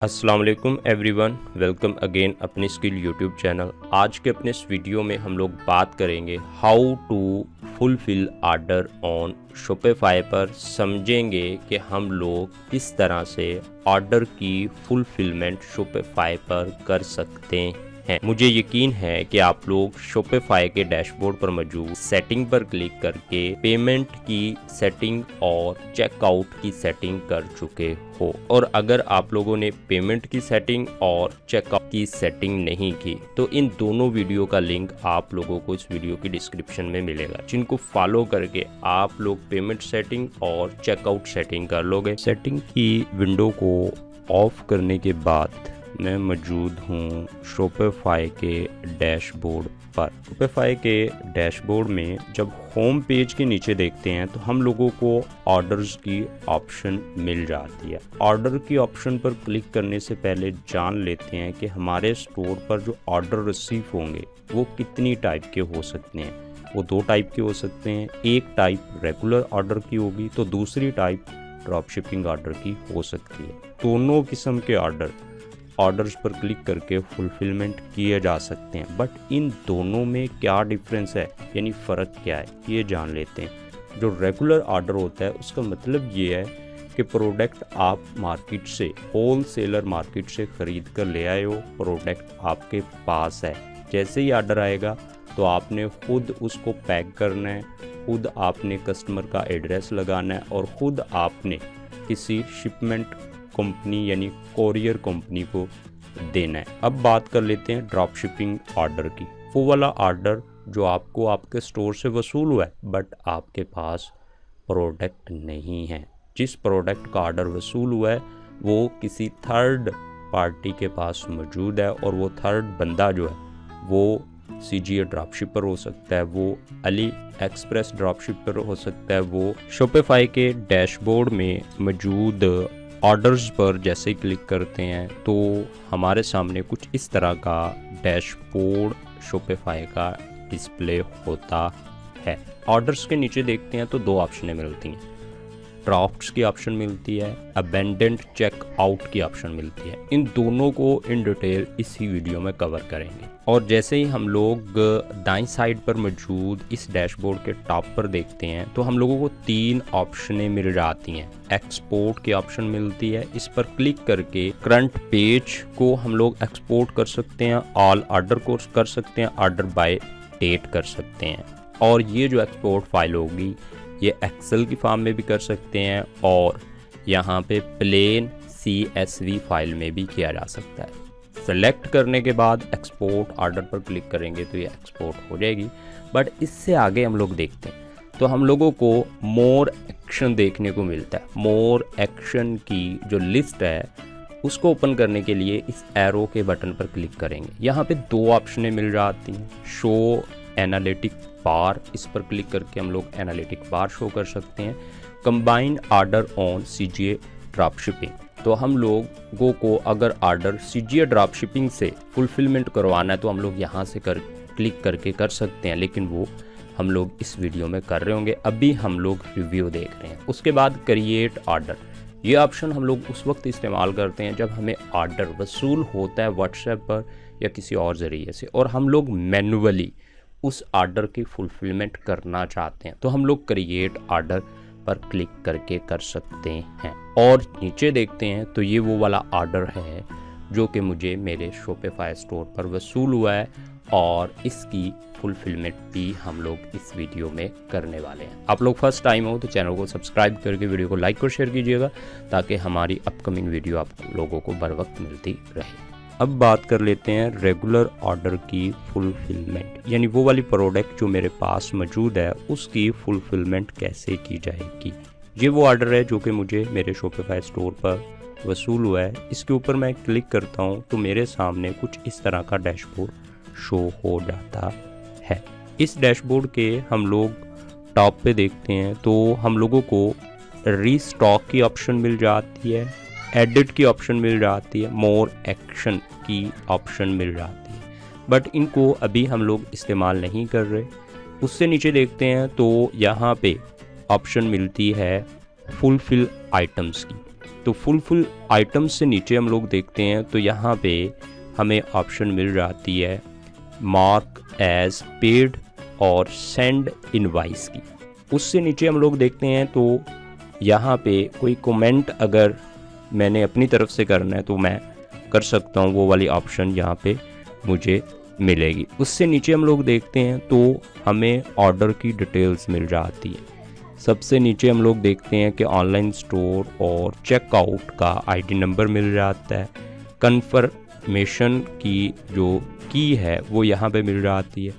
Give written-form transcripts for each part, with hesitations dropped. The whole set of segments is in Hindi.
अस्सलाम वालेकुम एवरीवन, वेलकम अगेन अपने स्किल यूट्यूब चैनल। आज के अपने इस वीडियो में हम लोग बात करेंगे how to fulfil order on Shopify पर। समझेंगे कि हम लोग किस तरह से ऑर्डर की फुलफिलमेंट शॉपिफाई पर कर सकते हैं। मुझे यकीन है कि आप लोग शॉपिफाई के डैशबोर्ड पर मौजूद सेटिंग पर क्लिक करके पेमेंट की सेटिंग और चेकआउट की सेटिंग कर चुके हो। और अगर आप लोगों ने पेमेंट की सेटिंग और चेकआउट की सेटिंग नहीं की तो इन दोनों वीडियो का लिंक आप लोगों को इस वीडियो की डिस्क्रिप्शन में मिलेगा, जिनको फॉलो करके आप लोग पेमेंट सेटिंग और चेकआउट सेटिंग कर लोगे। सेटिंग की विंडो को ऑफ करने के बाद मैं मौजूद हूँ शॉपिफाई के डैशबोर्ड पर। शॉपिफाई के डैशबोर्ड में जब होम पेज के नीचे देखते हैं तो हम लोगों को ऑर्डर्स की ऑप्शन मिल जाती है। ऑर्डर की ऑप्शन पर क्लिक करने से पहले जान लेते हैं कि हमारे स्टोर पर जो ऑर्डर रिसीव होंगे वो कितनी टाइप के हो सकते हैं। वो दो टाइप के हो सकते हैं। एक टाइप रेगुलर ऑर्डर की होगी तो दूसरी टाइप ड्रॉप शिपिंग ऑर्डर की हो सकती है। दोनों किस्म के ऑर्डर्स पर क्लिक करके फुलफिलमेंट किए जा सकते हैं। बट इन दोनों में क्या डिफरेंस है, यानी फ़र्क क्या है, ये जान लेते हैं। जो रेगुलर ऑर्डर होता है उसका मतलब ये है कि प्रोडक्ट आप मार्केट से, होल सेलर मार्केट से ख़रीद कर ले आए हो, प्रोडक्ट आपके पास है। जैसे ही ऑर्डर आएगा तो आपने खुद उसको पैक करना है, खुद आपने कस्टमर का एड्रेस लगाना है और ख़ुद आपने किसी शिपमेंट कंपनी यानी कोरियर कंपनी को देना है। अब बात कर लेते हैं ड्रॉप शिपिंग ऑर्डर की। वो वाला ऑर्डर जो आपको आपके स्टोर से वसूल हुआ है बट आपके पास प्रोडक्ट नहीं है। जिस प्रोडक्ट का ऑर्डर वसूल हुआ है वो किसी थर्ड पार्टी के पास मौजूद है और वो थर्ड बंदा जो है वो CGA ड्रॉप शिपर हो सकता है, वो अली एक्सप्रेस ड्रॉप शिपर हो सकता है। वो शॉपिफाई के डैशबोर्ड में मौजूद ऑर्डर्स पर जैसे ही क्लिक करते हैं तो हमारे सामने कुछ इस तरह का डैशबोर्ड शॉपिफाई का डिस्प्ले होता है। ऑर्डर्स के नीचे देखते हैं तो दो ऑप्शनें मिलती हैं। ड्राफ्ट्स की ऑप्शन मिलती है, अबेंडेंट चेकआउट की ऑप्शन मिलती है। इन दोनों को इन डिटेल इसी वीडियो में कवर करेंगे। और जैसे ही हम लोग दाईं साइड पर मौजूद इस डैशबोर्ड के टॉप पर देखते हैं तो हम लोगों को तीन ऑप्शनें मिल जाती हैं। एक्सपोर्ट की ऑप्शन मिलती है, इस पर क्लिक करके करंट पेज को हम लोग एक्सपोर्ट कर सकते हैं, ऑल ऑर्डर को कर सकते हैं, ऑर्डर बाय डेट कर सकते हैं। और ये जो एक्सपोर्ट फाइल होगी ये एक्सेल की फॉर्म में भी कर सकते हैं और यहाँ पे प्लेन CSV फाइल में भी किया जा सकता है। सेलेक्ट करने के बाद एक्सपोर्ट ऑर्डर पर क्लिक करेंगे तो ये एक्सपोर्ट हो जाएगी। बट इससे आगे हम लोग देखते हैं तो हम लोगों को मोर एक्शन देखने को मिलता है। मोर एक्शन की जो लिस्ट है उसको ओपन करने के लिए इस एरो के बटन पर क्लिक करेंगे। यहाँ पे दो ऑप्शनें मिल जाती हैं। शो एनालिटिक बार, इस पर क्लिक करके हम लोग एनालिटिक बार शो कर सकते हैं। Combined order on CGA drop shipping, तो हम लोगों को अगर ऑर्डर CGA ड्रॉप शिपिंग से फुलफिलमेंट करवाना है तो हम लोग यहाँ से क्लिक करके कर सकते हैं, लेकिन वो हम लोग इस वीडियो में कर रहे होंगे। अभी हम लोग रिव्यू देख रहे हैं। उसके बाद क्रिएट ऑर्डर, ये ऑप्शन हम लोग उस वक्त इस्तेमाल करते हैं जब हमें ऑर्डर वसूल होता है व्हाट्सएप पर या किसी और ज़रिए से और हम लोग मैनुअली उस ऑर्डर की फुलफिलमेंट करना चाहते हैं तो हम लोग क्रिएट ऑर्डर पर क्लिक करके कर सकते हैं। और नीचे देखते हैं तो ये वो वाला ऑर्डर है जो कि मुझे मेरे शॉपिफाई स्टोर पर वसूल हुआ है और इसकी फुलफिलमेंट भी हम लोग इस वीडियो में करने वाले हैं। आप लोग फर्स्ट टाइम हो तो चैनल को सब्सक्राइब करके वीडियो को लाइक और शेयर कीजिएगा ताकि हमारी अपकमिंग वीडियो आप लोगों को बर वक्त मिलती रहे। अब बात कर लेते हैं रेगुलर ऑर्डर की फुलफिलमेंट, यानी वो वाली प्रोडक्ट जो मेरे पास मौजूद है उसकी फुलफिलमेंट कैसे की जाएगी। ये वो ऑर्डर है जो कि मुझे मेरे शॉपिफाई स्टोर पर वसूल हुआ है। इसके ऊपर मैं क्लिक करता हूँ तो मेरे सामने कुछ इस तरह का डैशबोर्ड शो हो जाता है। इस डैशबोर्ड के हम लोग टॉप पे देखते हैं तो हम लोगों को रीस्टॉक की ऑप्शन मिल जाती है, एडिट की ऑप्शन मिल जाती है, मोर एक्शन की ऑप्शन मिल जाती है। बट इनको अभी हम लोग इस्तेमाल नहीं कर रहे। उससे नीचे देखते हैं तो यहाँ पे ऑप्शन मिलती है फुलफिल आइटम्स की। तो फुल आइटम से नीचे हम लोग देखते हैं तो यहाँ पे हमें ऑप्शन मिल जाती है मार्क एज पेड और सेंड इनवाइस की। उससे नीचे हम लोग देखते हैं तो यहाँ पे कोई कमेंट अगर मैंने अपनी तरफ से करना है तो मैं कर सकता हूँ, वो वाली ऑप्शन यहाँ पे मुझे मिलेगी। उससे नीचे हम लोग देखते हैं तो हमें ऑर्डर की डिटेल्स मिल जाती है। सबसे नीचे हम लोग देखते हैं कि ऑनलाइन स्टोर और चेकआउट का आईडी नंबर मिल जाता है। कंफर्मेशन की जो की है वो यहाँ पे मिल जाती है।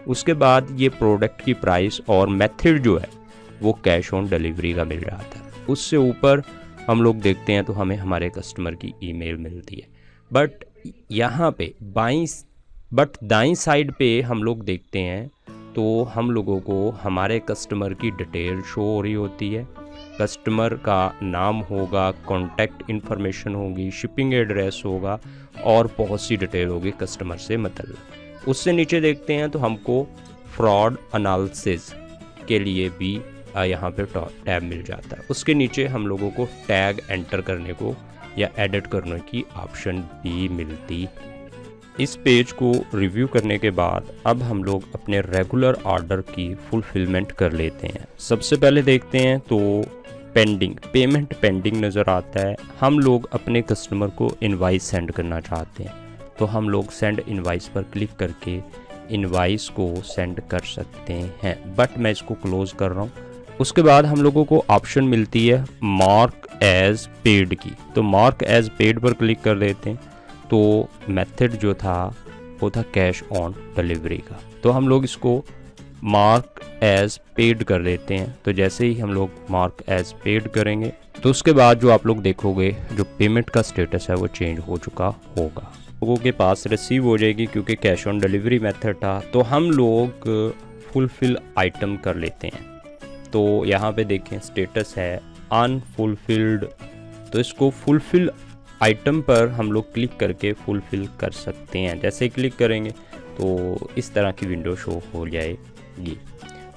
उसके बाद ये प्रोडक्ट की प्राइस और मेथड जो है वो कैश ऑन डिलीवरी का मिल जाता है। उससे ऊपर हम लोग देखते हैं तो हमें हमारे कस्टमर की ईमेल मिलती है। बट यहाँ पे दाईं साइड पे हम लोग देखते हैं तो हम लोगों को हमारे कस्टमर की डिटेल शो हो रही होती है। कस्टमर का नाम होगा, कॉन्टैक्ट इन्फॉर्मेशन होगी, शिपिंग एड्रेस होगा और बहुत सी डिटेल होगी कस्टमर से मतलब। उससे नीचे देखते हैं तो हमको फ्रॉड एनालिसिस के लिए भी यहाँ पे टैब मिल जाता है। उसके नीचे हम लोगों को टैग एंटर करने को या एडिट करने की ऑप्शन भी मिलती। इस पेज को रिव्यू करने के बाद अब हम लोग अपने रेगुलर ऑर्डर की फुलफिलमेंट कर लेते हैं। सबसे पहले देखते हैं तो पेमेंट पेंडिंग नज़र आता है। हम लोग अपने कस्टमर को इनवाइस सेंड करना चाहते हैं तो हम लोग सेंड इनवाइस पर क्लिक करके इनवाइस को सेंड कर सकते हैं। बट मैं इसको क्लोज कर रहा हूँ। उसके बाद हम लोगों को ऑप्शन मिलती है मार्क एज पेड की, तो मार्क एज पेड पर क्लिक कर देते हैं। तो मेथड जो था वो था कैश ऑन डिलीवरी का, तो हम लोग इसको मार्क एज पेड कर देते हैं। तो जैसे ही हम लोग मार्क एज पेड करेंगे तो उसके बाद जो आप लोग देखोगे जो पेमेंट का स्टेटस है वो चेंज हो चुका होगा, लोगों के पास रिसीव हो जाएगी क्योंकि कैश ऑन डिलीवरी मेथड था। तो हम लोग फुलफिल आइटम कर लेते हैं। तो यहाँ पे देखें स्टेटस है अनफुलफिल्ड, तो इसको फुलफिल आइटम पर हम लोग क्लिक करके फुलफिल कर सकते हैं। जैसे क्लिक करेंगे तो इस तरह की विंडो शो हो जाएगी।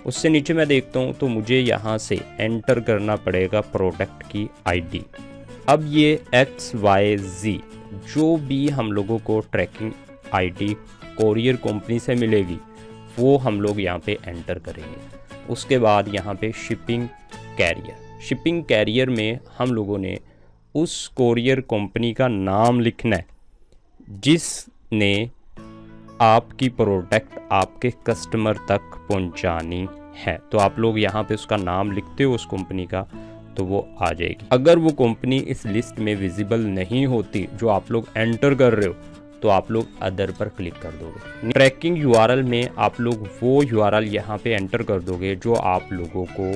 उससे नीचे मैं देखता हूँ तो मुझे यहाँ से एंटर करना पड़ेगा प्रोडक्ट की आईडी। अब ये XYZ जो भी हम लोगों को ट्रैकिंग आईडी कोरियर कंपनी से मिलेगी वो हम लोग यहाँ पे एंटर करेंगे। उसके बाद यहाँ पे शिपिंग कैरियर में हम लोगों ने उस कोरियर कंपनी का नाम लिखना है जिसने आपकी प्रोडक्ट आपके कस्टमर तक पहुंचानी है। तो आप लोग यहाँ पे उसका नाम लिखते हो उस कंपनी का तो वो आ जाएगी। अगर वो कंपनी इस लिस्ट में विजिबल नहीं होती जो आप लोग एंटर कर रहे हो तो आप लोग अदर पर क्लिक कर दोगे। ट्रैकिंग यूआरएल में आप लोग वो यूआरएल यहाँ पे एंटर कर दोगे जो आप लोगों को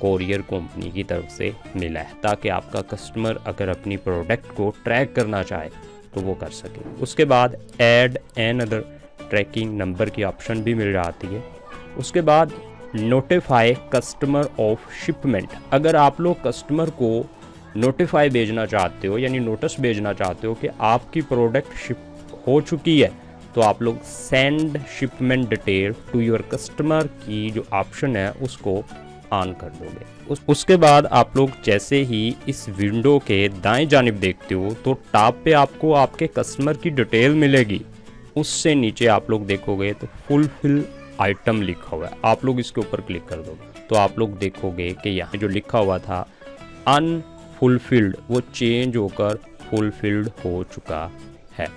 कोरियर कंपनी की तरफ से मिला है, ताकि आपका कस्टमर अगर अपनी प्रोडक्ट को ट्रैक करना चाहे तो वो कर सके। उसके बाद add N other tracking number की ऑप्शन भी मिल जाती है। उसके बाद नोटिफाई कस्टमर ऑफ शिपमेंट, अगर आप लोग कस्टमर को नोटिफाई भेजना चाहते हो यानी नोटिस भेजना चाहते हो कि आपकी प्रोडक्ट शिप हो चुकी है तो आप लोग send shipment detail to your customer की जो ऑप्शन है उसको ऑन कर दोगे। उसके बाद आप लोग जैसे ही इस विंडो के दाएं जानिब देखते हो तो टॉप पे आपको आपके कस्टमर की डिटेल मिलेगी। उससे नीचे आप लोग देखोगे तो फुलफिल आइटम लिखा हुआ है, आप लोग इसके ऊपर क्लिक कर दोगे तो आप लोग देखोगे कि यहाँ जो लिखा हुआ था अनफुलफिल्ड वो चेंज होकर फुलफिल्ड हो चुका है।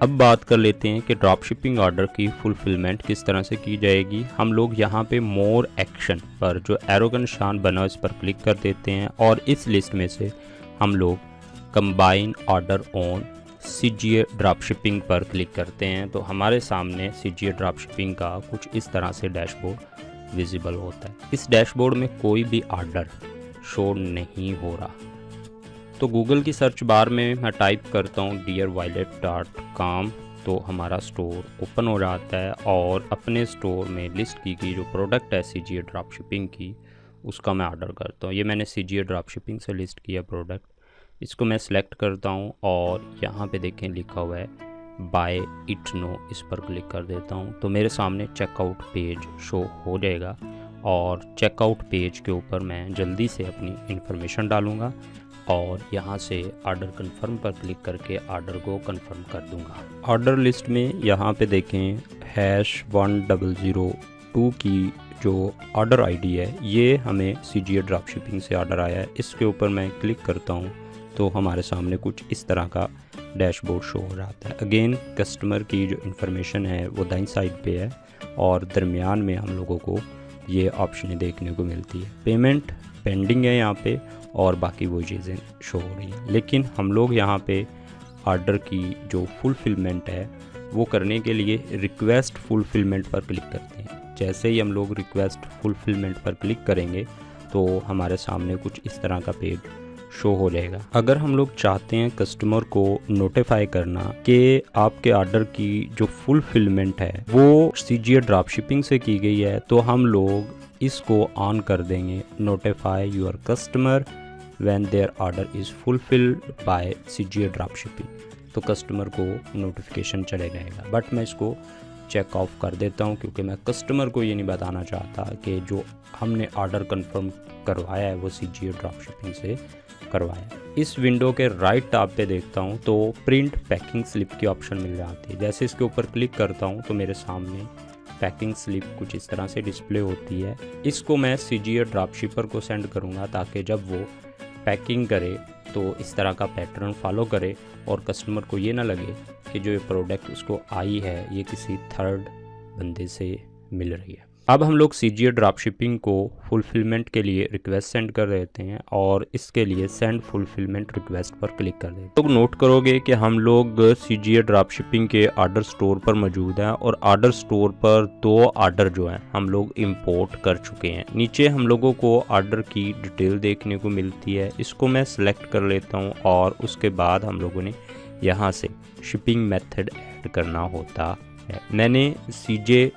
अब बात कर लेते हैं कि ड्रॉप शिपिंग ऑर्डर की फुलफिलमेंट किस तरह से की जाएगी। हम लोग यहाँ पे मोर एक्शन पर जो एरो का निशान बना इस पर क्लिक कर देते हैं और इस लिस्ट में से हम लोग combine order on CGA drop shipping पर क्लिक करते हैं तो हमारे सामने CGA ड्रॉप शिपिंग का कुछ इस तरह से डैशबोर्ड विजिबल होता है। इस डैशबोर्ड में कोई भी ऑर्डर शो नहीं हो रहा, तो गूगल की सर्च बार में मैं टाइप करता हूँ dearviolet.com तो हमारा स्टोर ओपन हो जाता है और अपने स्टोर में लिस्ट की गई जो प्रोडक्ट है CGA ड्रॉप शिपिंग की उसका मैं ऑर्डर करता हूँ। ये मैंने CGA ड्रॉप शिपिंग से लिस्ट किया प्रोडक्ट, इसको मैं सिलेक्ट करता हूँ और यहाँ पे देखें लिखा हुआ है बाय इट नो, इस पर क्लिक कर देता हूँ तो मेरे सामने चेकआउट पेज शो हो जाएगा और चेकआउट पेज के ऊपर मैं जल्दी से अपनी इन्फॉर्मेशन डालूँगा और यहाँ से ऑर्डर कंफर्म पर क्लिक करके ऑर्डर को कंफर्म कर दूंगा। ऑर्डर लिस्ट में यहाँ पे देखें #1002 की जो ऑर्डर आईडी है ये हमें CGA ड्रॉपशिपिंग से ऑर्डर आया है। इसके ऊपर मैं क्लिक करता हूँ तो हमारे सामने कुछ इस तरह का डैशबोर्ड शो हो जाता है। अगेन कस्टमर की जो इन्फॉर्मेशन है वो दाईं साइड पे है और दरमियान में हम लोगों को ये ऑप्शनें देखने को मिलती है। पेमेंट पेंडिंग है यहाँ पे और बाकी वो चीज़ें शो हो रही हैं, लेकिन हम लोग यहाँ पे ऑर्डर की जो फुलफिलमेंट है वो करने के लिए रिक्वेस्ट फुलफिलमेंट पर क्लिक करते हैं। जैसे ही हम लोग रिक्वेस्ट फुलफिलमेंट पर क्लिक करेंगे तो हमारे सामने कुछ इस तरह का पेज शो हो जाएगा। अगर हम लोग चाहते हैं कस्टमर को नोटिफाई करना कि आपके ऑर्डर की जो फुलफिलमेंट है वो CGA ड्रॉपशिपिंग से की गई है, तो हम लोग इसको ऑन कर देंगे, notify your customer when their order is fulfilled by CGA dropshipping. तो कस्टमर को नोटिफिकेशन चले जाएगा, बट मैं इसको चेक ऑफ कर देता हूँ क्योंकि मैं कस्टमर को ये नहीं बताना चाहता कि जो हमने ऑर्डर कंफर्म करवाया है वो CGA ड्रॉपशिपिंग से करवाया। इस विंडो के राइट टॉप पे देखता हूँ तो प्रिंट पैकिंग स्लिप की ऑप्शन मिल जाती है। जैसे इसके ऊपर क्लिक करता हूँ तो मेरे सामने पैकिंग स्लिप कुछ इस तरह से डिस्प्ले होती है। इसको मैं CGA ड्रॉपशिपर को सेंड करूँगा ताकि जब वो पैकिंग करे तो इस तरह का पैटर्न फॉलो करे और कस्टमर को ये ना लगे कि जो ये प्रोडक्ट उसको आई है ये किसी थर्ड बंदे से मिल रही है। अब हम लोग CGA ड्रॉपशिपिंग को फुलफिलमेंट के लिए रिक्वेस्ट सेंड कर देते हैं और इसके लिए सेंड फुलफिलमेंट रिक्वेस्ट पर क्लिक कर देते हैं। तो नोट करोगे कि हम लोग CGA ड्रॉपशिपिंग के ऑर्डर स्टोर पर मौजूद हैं और ऑर्डर स्टोर पर 2 ऑर्डर जो हैं हम लोग इंपोर्ट कर चुके हैं। नीचे हम लोगों को ऑर्डर की डिटेल देखने को मिलती है, इसको मैं सिलेक्ट कर लेता हूँ और उसके बाद हम लोगों ने यहाँ से शिपिंग मेथड ऐड करना होता है। मैंने CJ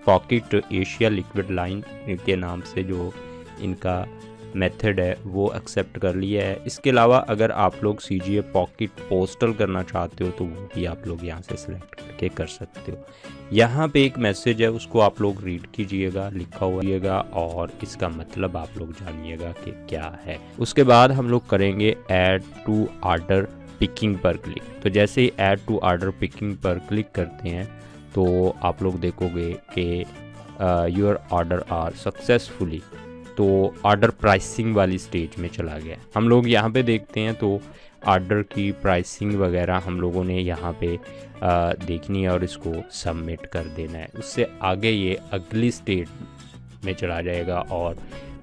pocket Asia liquid line के नाम से जो इनका मेथड है वो एक्सेप्ट कर लिया है। इसके अलावा अगर आप लोग CGA पॉकेट पोस्टल करना चाहते हो तो वो भी आप लोग यहाँ से सिलेक्ट करके कर सकते हो। यहाँ पे एक मैसेज है उसको आप लोग रीड कीजिएगा, लिखा हुआ और इसका मतलब आप लोग जानिएगा कि क्या है। उसके बाद हम लोग करेंगे ऐड टू ऑर्डर पिकिंग पर क्लिक। तो जैसे ही ऐड टू ऑर्डर पिकिंग पर क्लिक करते हैं तो आप लोग देखोगे कि योर ऑर्डर आर सक्सेसफुली, तो ऑर्डर प्राइसिंग वाली स्टेज में चला गया। हम लोग यहाँ पे देखते हैं तो ऑर्डर की प्राइसिंग वगैरह हम लोगों ने यहाँ पे देखनी है और इसको सबमिट कर देना है। उससे आगे ये अगली स्टेज में चला जाएगा और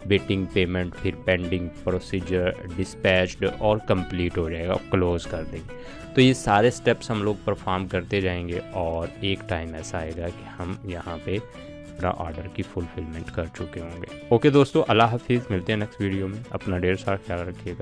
वेटिंग पेमेंट, फिर पेंडिंग, प्रोसीजर, डिस्पैच्ड और कंप्लीट हो जाएगा, क्लोज़ कर देंगे। तो ये सारे स्टेप्स हम लोग परफॉर्म करते जाएंगे और एक टाइम ऐसा आएगा कि हम यहाँ पे अपना ऑर्डर की फुलफिलमेंट कर चुके होंगे। ओके दोस्तों, अल्लाह हाफिज़, मिलते हैं नेक्स्ट वीडियो में। अपना ढेर सारा ख्याल रखिएगा।